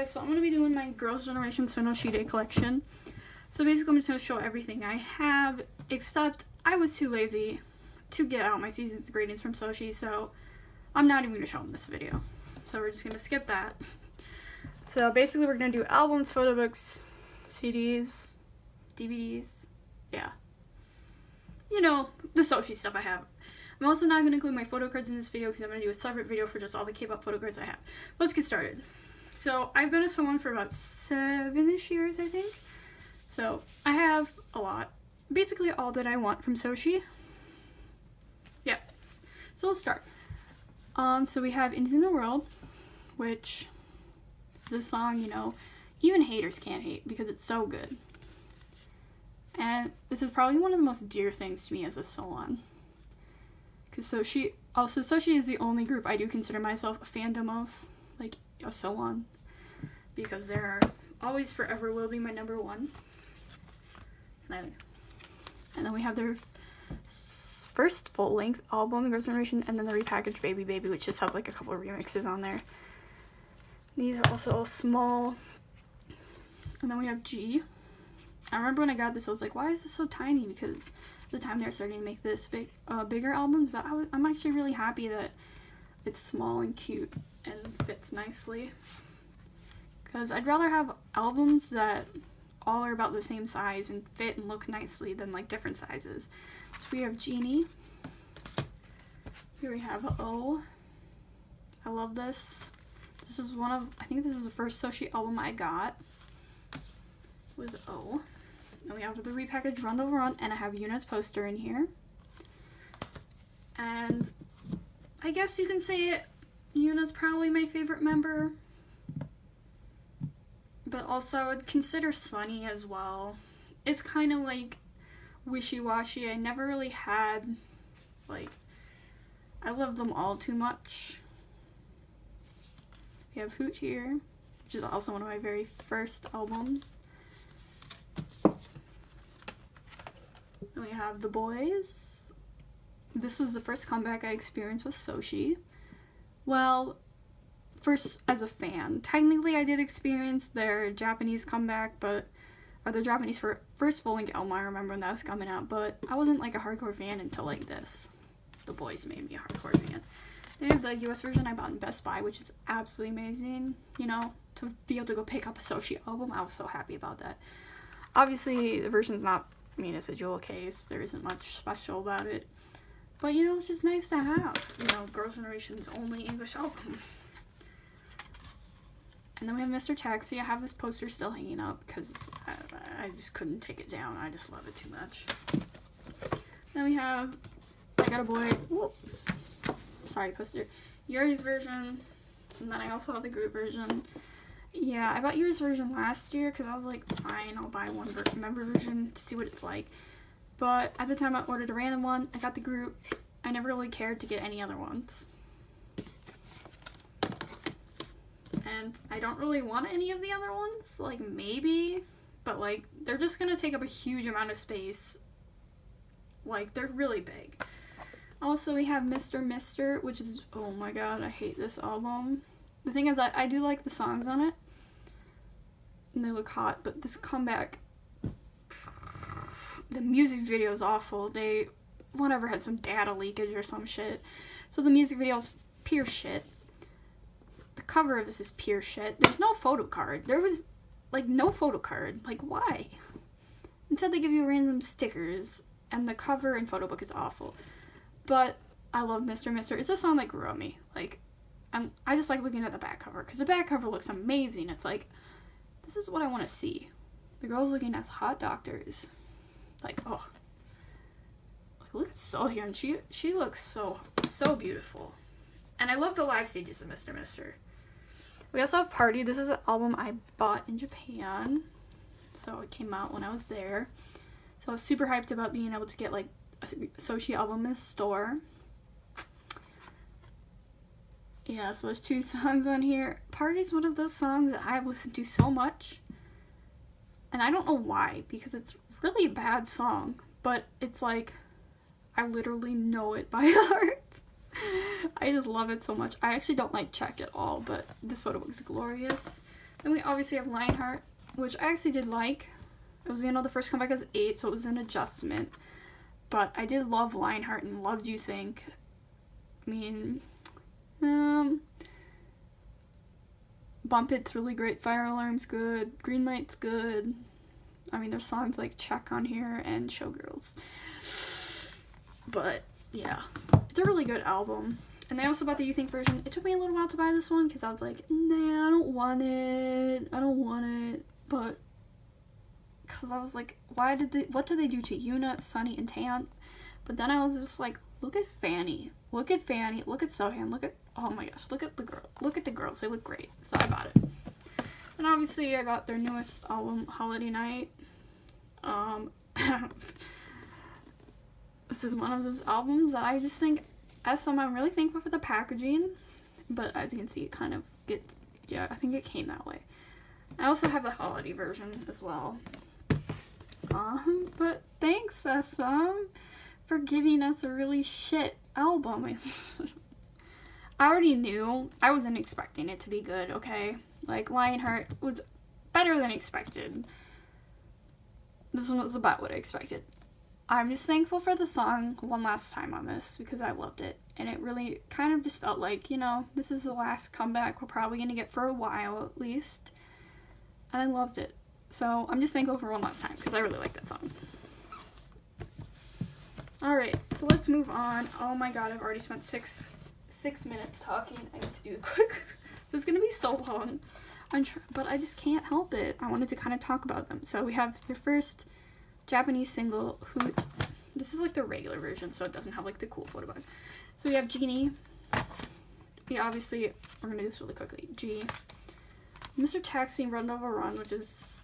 guys, so I'm going to be doing my Girls' Generation Sonoshi Day collection. So basically I'm just going to show everything I have, except I was too lazy to get out my season's greetings from Soshi, so I'm not even going to show them this video. So we're just going to skip that. So basically we're going to do albums, photo books, CDs, DVDs, yeah. You know, the Soshi stuff I have. I'm also not going to include my photo cards in this video because I'm going to do a separate video for just all the K-pop photo cards I have. Let's get started. So I've been a SoHwan for about 7-ish years, I think. So I have a lot. Basically all that I want from Soshi. Yeah. So let's start. So we have Into the World, which is a song, you know, even haters can't hate because it's so good. And this is probably one of the most dear things to me as a SoHwan. Because Soshi is the only group I do consider myself a fandom of, like a SoHwan. Because they're always forever will be my number one. And then we have their first full-length album, Girls' Generation, and then the repackaged Baby Baby, which just has like a couple of remixes on there. These are also all small. And then we have G. I remember when I got this, I was like, why is this so tiny? Because at the time they were starting to make this bigger albums, but I'm actually really happy that it's small and cute and fits nicely. Because I'd rather have albums that all are about the same size and fit and look nicely than like different sizes. So we have Genie. Here we have O. I love this. This is I think this is the first Soshi album I got. Was O. Then we have the repackaged Run Over Run, and I have Yuna's poster in here. And I guess you can say Yuna's probably my favorite member. But also I would consider Sunny as well. It's kind of like wishy-washy. I never really had, like, I love them all too much. We have Hoot here, which is also one of my very first albums. Then we have The Boys. This was the first comeback I experienced with Soshi. Well, first as a fan. Technically I did experience their Japanese comeback, or their Japanese first full-length album, I remember when that was coming out, but I wasn't like a hardcore fan until like this. The Boys made me a hardcore fan. They have the US version I bought in Best Buy, which is absolutely amazing. You know, to be able to go pick up a Soshi album, I was so happy about that. Obviously the version's not, it's a jewel case, there isn't much special about it. But you know, it's just nice to have, you know, Girls' Generation's only English album. And then we have Mr. Taxi. I have this poster still hanging up because I just couldn't take it down. I just love it too much. Then we have I Got a Boy. Whoop. Sorry, poster. Yuri's version. And then I also have the group version. Yeah, I bought Yuri's version last year because I was like, fine, I'll buy one member version to see what it's like. But at the time I ordered a random one. I got the group. I never really cared to get any other ones. And I don't really want any of the other ones, like maybe, but like they're just gonna take up a huge amount of space. Like they're really big. Also we have Mr. which is, oh my god, I hate this album. The thing is I do like the songs on it and they look hot, but this comeback, the music video is awful. They had some data leakage or some shit, so the music video is pure shit. The cover of this is pure shit. There's no photo card. There was, like, no photo card. Like, why? Instead, they give you random stickers, and the cover and photo book is awful. But I love Mr. It's a song that grew on me. Like, I just like looking at the back cover, because the back cover looks amazing. It's like, this is what I want to see. The girls looking as hot doctors. Like, oh. Like, look at Sohyun. She looks so beautiful. And I love the live stages of Mr. We also have Party. This is an album I bought in Japan. So it came out when I was there. So I was super hyped about being able to get like a Soshi album in the store. Yeah, so there's 2 songs on here. Party is one of those songs that I've listened to so much. And I don't know why, because it's really a bad song. But it's like, I literally know it by heart. I just love it so much. I actually don't like Check at all, but this photo book is glorious. Then we obviously have Lionheart, which I actually did like. It was, the first comeback as 8, so it was an adjustment. But I did love Lionheart and loved You Think. I mean, Bump It's really great. Fire Alarm's good. Green Light's good. I mean, there's songs like Check on here and Showgirls. But, yeah. It's a really good album. And I also bought the You Think version. It took me a little while to buy this one because I was like, nah, I don't want it. But, because I was like, what did they do to Yuna, Sunny, and Tan? But then I was just like, look at Fanny. Look at Sohan. Oh my gosh, look at the girls. They look great. So I bought it. And obviously I got their newest album, Holiday Night. This is one of those albums that I just think, I'm really thankful for the packaging, but as you can see, it kind of gets, I think it came that way. I also have the holiday version as well. But thanks, SM, for giving us a really shit album. I already knew. I wasn't expecting it to be good, okay? Like, Lionheart was better than expected. This one was about what I expected. I'm just thankful for the song one last time on this because I loved it. And it really kind of just felt like, this is the last comeback we're probably going to get for a while at least. And I loved it. So I'm just thankful for one last time because I really like that song. Alright, so let's move on. Oh my god, I've already spent six minutes talking. I need to do it quick. This is going to be so long. But I just can't help it. I wanted to kind of talk about them. So we have the first Japanese single, Hoot. This is like the regular version, so it doesn't have like the cool photo bug. So we have Genie. We're going to do this really quickly. G. Mr. Taxi, Run Devil Run, which is,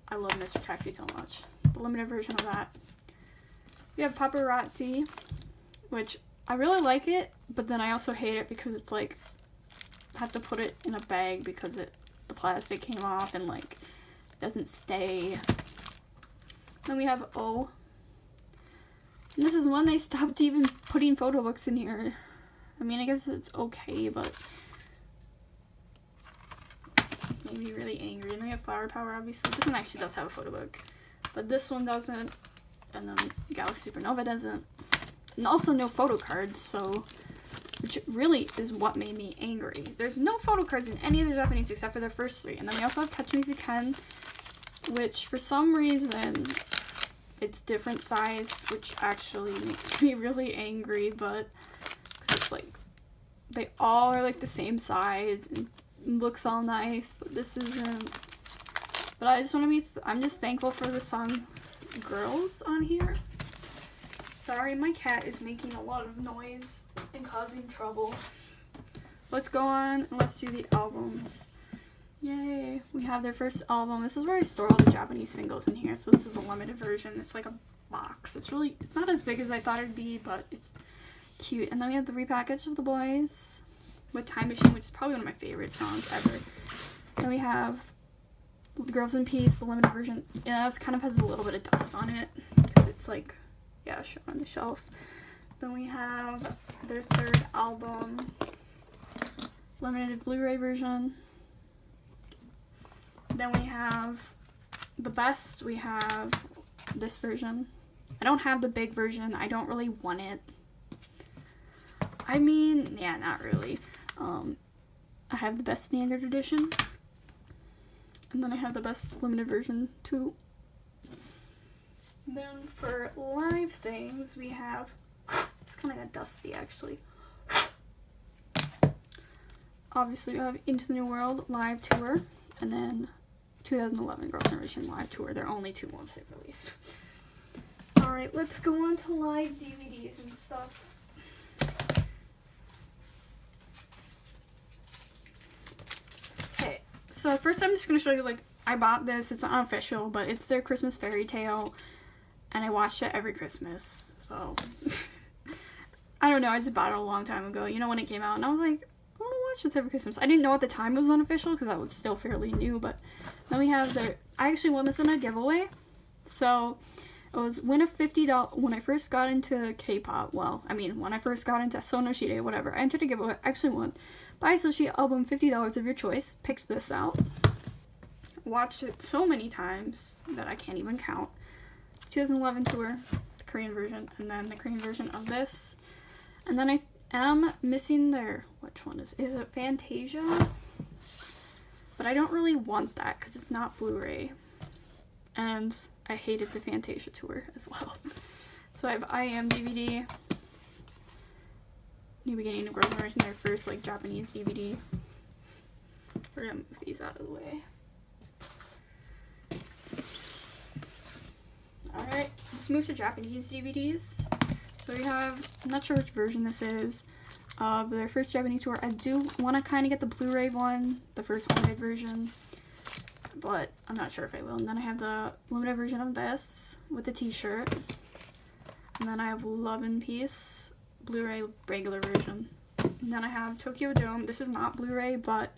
I love Mr. Taxi so much. The limited version of that. We have Paparazzi, which I really like it, but then I also hate it because it's like, I have to put it in a bag because the plastic came off and like, doesn't stay. Then we have O. And this is when they stopped even putting photo books in here. I mean, I guess it's okay, but made me really angry. And then we have Flower Power, obviously. This one actually does have a photo book, but this one doesn't. And then Galaxy Supernova doesn't. And also no photo cards, so, which really is what made me angry. There's no photo cards in any of the Japanese except for their first 3. And then we also have Catch Me If You Can, which for some reason it's different size, which actually makes me really angry, but it's like they all are like the same size and looks all nice, but this isn't. But I just want to be I'm just thankful for the song Girls on here. Sorry, my cat is making a lot of noise and causing trouble. Let's go on and let's do the albums. Yay, we have their first album. This is where I store all the Japanese singles in here. So this is a limited version. It's like a box. It's not as big as I thought it'd be, but it's cute. And then we have the repackage of The Boys with Time Machine, which is probably one of my favorite songs ever. Then we have Girls in Peace, the limited version. Yeah, this kind of has a little bit of dust on it because it's like, on the shelf. Then we have their third album, limited Blu-ray version. Then we have the best. We have this version. I don't have the big version. I don't really want it. I mean, yeah, not really. I have the best standard edition. And then I have the best limited version too. And then for live things, we have, it's kind of got dusty actually. Obviously we have Into the New World live tour, and then 2011 Girls' Generation live tour. They're only 2 months they've released. Alright, let's go on to live DVDs and stuff. Okay, so first I'm just going to show you, like, I bought this. It's unofficial, but it's their Christmas Fairy Tale, and I watched it every Christmas, so I don't know, I just bought it a long time ago, when it came out, and I was like, I want to watch this every Christmas. I didn't know at the time it was unofficial, because that was still fairly new, but then we have I actually won this in a giveaway, so it was win a $50, when I first got into K-pop, when I first got into Sonoshide, whatever, I entered a giveaway, I actually won, buy a Sonoshide album, $50 of your choice, picked this out, watched it so many times that I can't even count. 2011 tour, the Korean version, and then the Korean version of this. And then I am missing their, which one is it Fantasia? But I don't really want that because it's not Blu-ray. And I hated the Fantasia tour as well. So I have I Am DVD, New Beginning of Girls' Generation, their first like Japanese DVD. We're gonna move these out of the way. Alright, let's move to Japanese DVDs. So we have, I'm not sure which version this is, of their first Japanese tour. I do want to kind of get the Blu-ray one, the first limited version, but I'm not sure if I will. And then I have the limited version of this with the t-shirt. And then I have Love and Peace, Blu-ray regular version. And then I have Tokyo Dome. This is not Blu-ray, but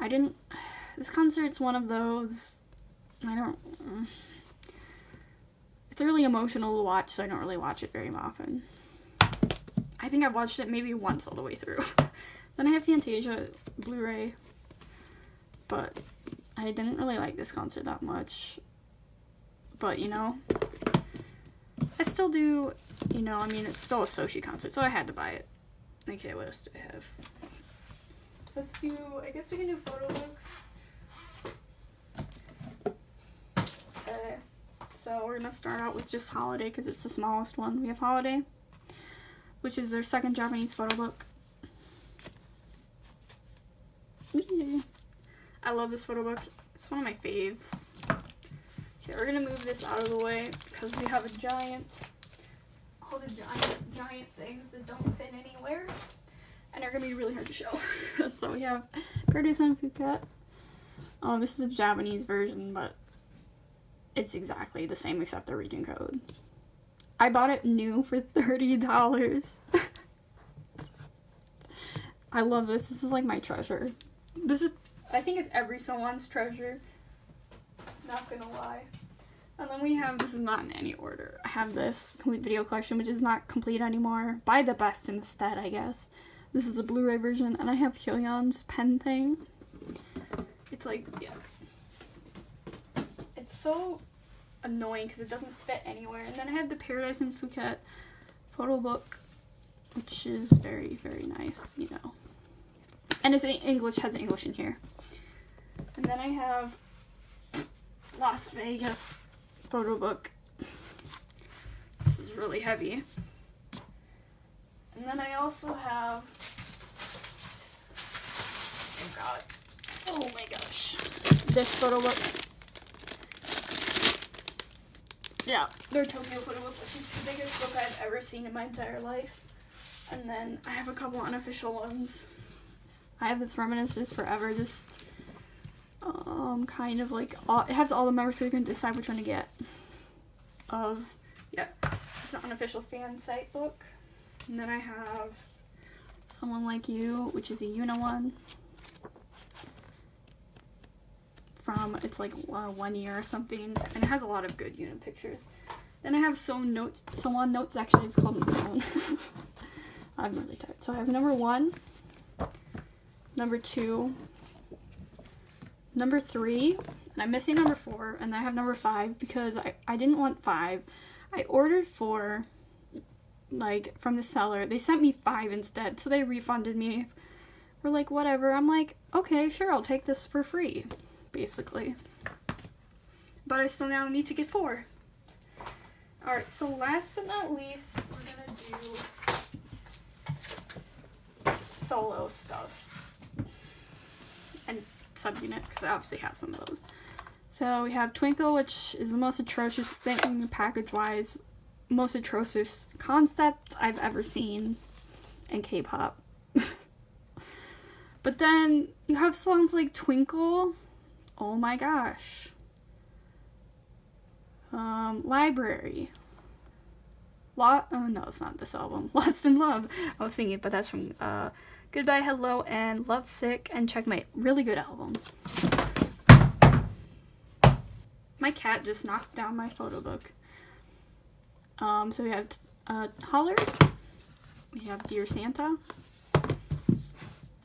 I didn't, this concert's one of those, it's really emotional to watch, so I don't really watch it very often. I think I've watched it maybe once all the way through. Then I have Fantasia Blu-ray, but I didn't really like this concert that much. But, you know, I still do, you know, I mean, it's still a Soshi concert, so I had to buy it. Okay, what else do I have? Let's do, I guess we can do photo books. Okay, so we're gonna start out with just Holiday because it's the smallest one. We have Holiday, which is their second Japanese photo book. Yeah. I love this photo book. It's one of my faves. Okay, we're gonna move this out of the way because we have all the giant things that don't fit anywhere. And they're gonna be really hard to show. So we have Paradise on Phuket. This is a Japanese version, but it's exactly the same except the region code. I bought it new for $30. I love this. This is like my treasure. I think it's every someone's treasure. Not gonna lie. And then we have, this is not in any order. I have this complete video collection, which is not complete anymore. Buy the best instead, I guess. This is a Blu-ray version, and I have Hyoyeon's pen thing. It's like, yeah. It's so annoying because it doesn't fit anywhere. And then I have the Paradise in Phuket photo book, which is very, very nice, you know. And it's in English, has English in here. And then I have Las Vegas photo book. This is really heavy. And then I also have, oh my gosh, this photo book. Yeah, their Tokyo photo book, which is the biggest book I've ever seen in my entire life. And then I have a couple unofficial ones. I have this Reminiscences Forever, just kind of like, it has all the members so you can decide which one to get. Yeah, it's an unofficial fan site book. And then I have Someone Like You, which is a Yuna one. It's like 1 year or something. And it has a lot of good Yuna pictures. Then I have Sewon Notes, actually, it's called Sewon. I'm really tired. So I have number 1, number 2, number 3, and I'm missing number 4, and I have number 5 because I didn't want 5. I ordered 4. Like, from the seller. They sent me 5 instead, so they refunded me. We're like, whatever. I'm like, okay, sure, I'll take this for free, basically. But I still now need to get 4. Alright, so last but not least, we're gonna do solo stuff. And subunit, because I obviously have some of those. So we have Twinkle, which is the most atrocious thing package-wise. Most atrocious concept I've ever seen in K-pop. But then you have songs like Twinkle. Oh my gosh. Library. Oh no, it's not this album. Lost in Love. I was thinking, but that's from Goodbye, Hello, and Lovesick and Checkmate. Really good album. My cat just knocked down my photo book. So we have Holler, we have Dear Santa,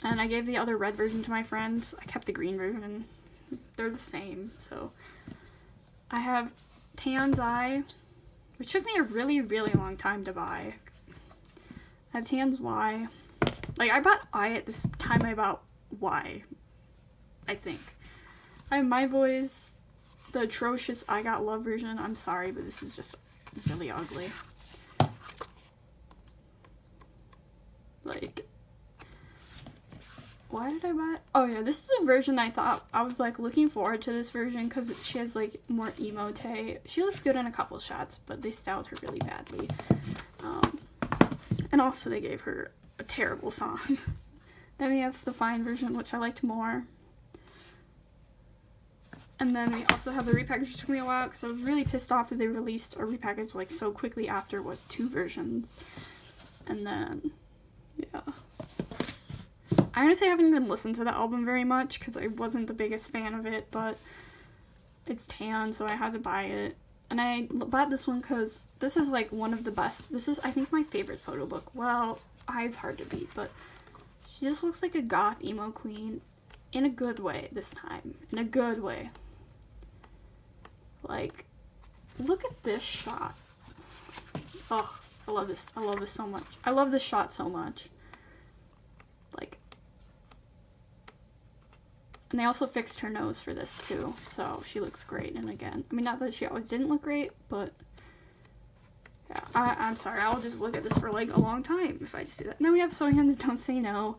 and I gave the other red version to my friends. I kept the green version. they're the same. So I have Tan's Eye, which took me a really, really long time to buy. I have Tan's Y. Like, I bought I at this time I bought Y, I think. I have My Voice, the atrocious I Got Love version. I'm sorry, but this is just really ugly. Like, why did I buy it? Oh yeah, this is a version I thought, I was like looking forward to this version because she has like more emote. She looks good in a couple shots, but they styled her really badly. And also they gave her a terrible song. Then we have the Fine version, which I liked more. And then we also have the repackage, which took me a while because I was really pissed off that they released a repackage like so quickly after, what, 2 versions. And then, yeah. I honestly haven't even listened to the album very much because I wasn't the biggest fan of it, but it's Tan, so I had to buy it. And I bought this one because this is like one of the best. This is, I think, my favorite photo book. Well, it's hard to beat, but she just looks like a goth emo queen in a good way this time. In a good way. Like, look at this shot. Oh, I love this. I love this so much. I love this shot so much. Like, and they also fixed her nose for this too, so she looks great. And again, I mean, not that she always didn't look great, but yeah, I'm sorry, I'll just look at this for like a long time if I just do that. And then we have Soyeon's Don't Say No.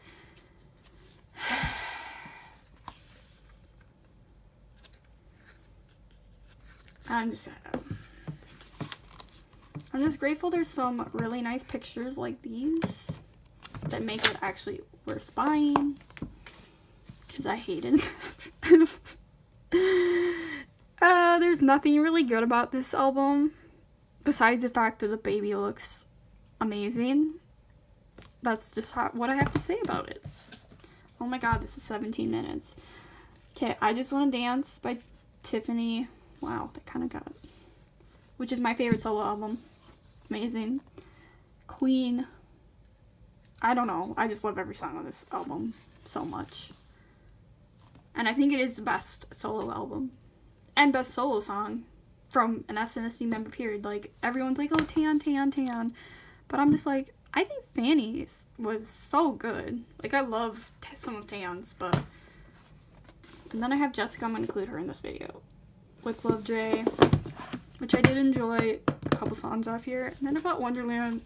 I'm just grateful there's some really nice pictures like these that make it actually worth buying, because I hate it. There's nothing really good about this album besides the fact that the baby looks amazing. That's just what I have to say about it. Oh my god, this is 17 minutes. Okay, I Just Wanna Dance by Tiffany. Wow, that kind of got it. Which is my favorite solo album. Amazing. Queen. I don't know. I just love every song on this album so much. And I think it is the best solo album. And best solo song from an SNSD member, period. Like, everyone's like, oh, Tan, Tan, Tan. But I'm just like, I think Fanny's was so good. Like, I love some of Tan's, but... And then I have Jessica. I'm going to include her in this video. With Love Dre, which I did enjoy a couple songs off here. And then I bought Wonderland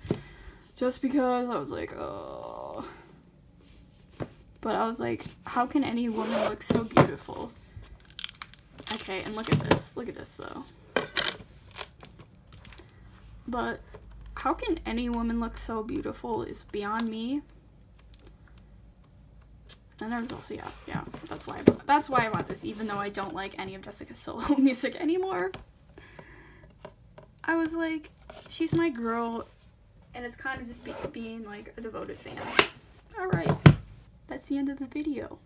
just because I was like, oh. But I was like, how can any woman look so beautiful? Okay, and look at this. Look at this, though. But how can any woman look so beautiful is beyond me. And there's also, yeah, that's why I bought this, even though I don't like any of Jessica's solo music anymore. I was like, she's my girl, and it's kind of just being like a devoted fan. Alright, that's the end of the video.